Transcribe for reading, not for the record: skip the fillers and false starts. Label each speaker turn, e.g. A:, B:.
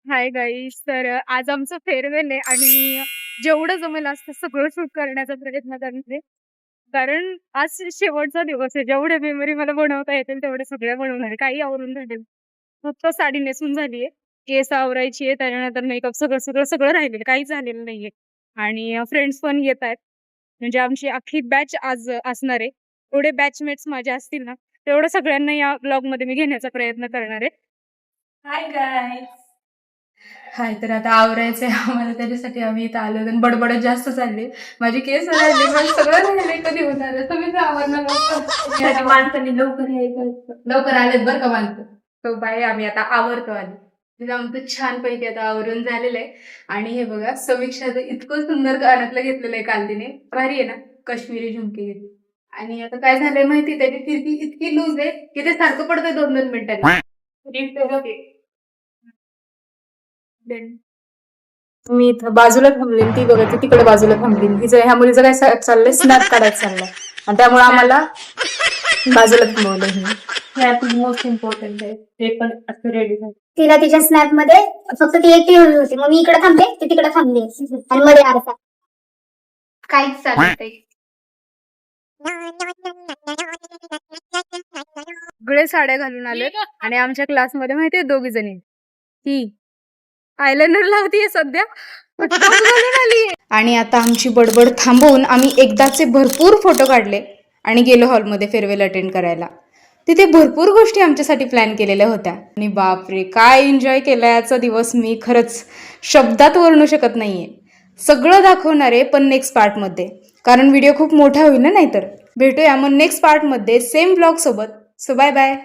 A: Hi guys. तर आज आमचं फेअरवेल आहे आणि जेवढं जमेल असतं सगळं शूट करण्याचा प्रयत्न करते. कारण आज शेवटचा दिवस आहे. जेवढे मेमरी मला बनवता येतील तेवढे सगळे बनवणार आहे. काही आवरून झाले. फक्त साडी नेसून झालीये. केस आवरायची आहे. त्याच्यानंतर मेकअप सगळं सगळं सगळं राहिलेलं. काहीच झालेलं नाहीये. आणि फ्रेंड्स पण येत आहेत. म्हणजे आमची अख्खी बॅच आज असणार आहे. एवढे बॅचमेट्स माझे असतील ना, तेवढं सगळ्यांना या ब्लॉगमध्ये मी घेण्याचा प्रयत्न करणार आहे.
B: Hi guys. हाय, तर आता आवरायचंय आम्हाला, त्याच्यासाठी आम्ही इथं आलो आणि बडबडत जास्त चालले. माझी केस राहिली, माझं सगळं राहिले. कधी होणार आहे? तुम्ही आवरणार लवकर. माणसाने लवकर यायचं. लवकर आलेत बरं का माणसं. तो बाई, आम्ही आता आवरतो आली. तिथं आमचं छानपैकी आता आवरून झालेलं आहे. आणि हे बघा, समीक्षाचं इतकं सुंदर कानातलं घेतलेलं आहे काल तिने. भारी आहे ना, काश्मीरी झुमके घेतले. आणि आता काय झालंय माहिती, त्याची फिरकी इतकी लूज आहे की ते सारखं पडतंय 2-2 मिनिटांनी. मी इथं बाजूला थांबले, ती बघा ती तिकडे बाजूला थांबली. तिचं ह्या मुलीचं काय चाललंय, स्नॅप काढायचं चाललंय. आणि त्यामुळे आम्हाला बाजूला थांबवलं. स्नॅप मोस्ट इम्पॉर्टंट आहे, ते पण असं रेडी झालं.
C: तिला तिच्या स्नॅप मध्ये फक्त ती एकटी हवी होती. मग मी इकडे थांबले, ती तिकडे थांबली आणि मध्ये आरसा.
B: काहीच चालतंय.
A: सगळे साड्या घालून आले आणि आमच्या क्लासमध्ये माहितीये दोघी जणी ती आयलाइनर लावतीये सध्या.
B: आणि आता आमची बडबड थांबवून आम्ही एकदाचे भरपूर फोटो काढले आणि गेलो हॉलमध्ये फेअरवेल अटेंड करायला. तिथे भरपूर गोष्टी आमच्यासाठी प्लॅन केलेल्या होत्या आणि बापरे काय एन्जॉय केला याचा दिवस मी खरंच शब्दात वर्णू शकत नाहीये. सगळं दाखवणार आहे पण नेक्स्ट पार्टमध्ये, कारण व्हिडिओ खूप मोठा होईल ना नाहीतर. भेटूया मग नेक्स्ट पार्टमध्ये सेम ब्लॉग सोबत. So bye bye.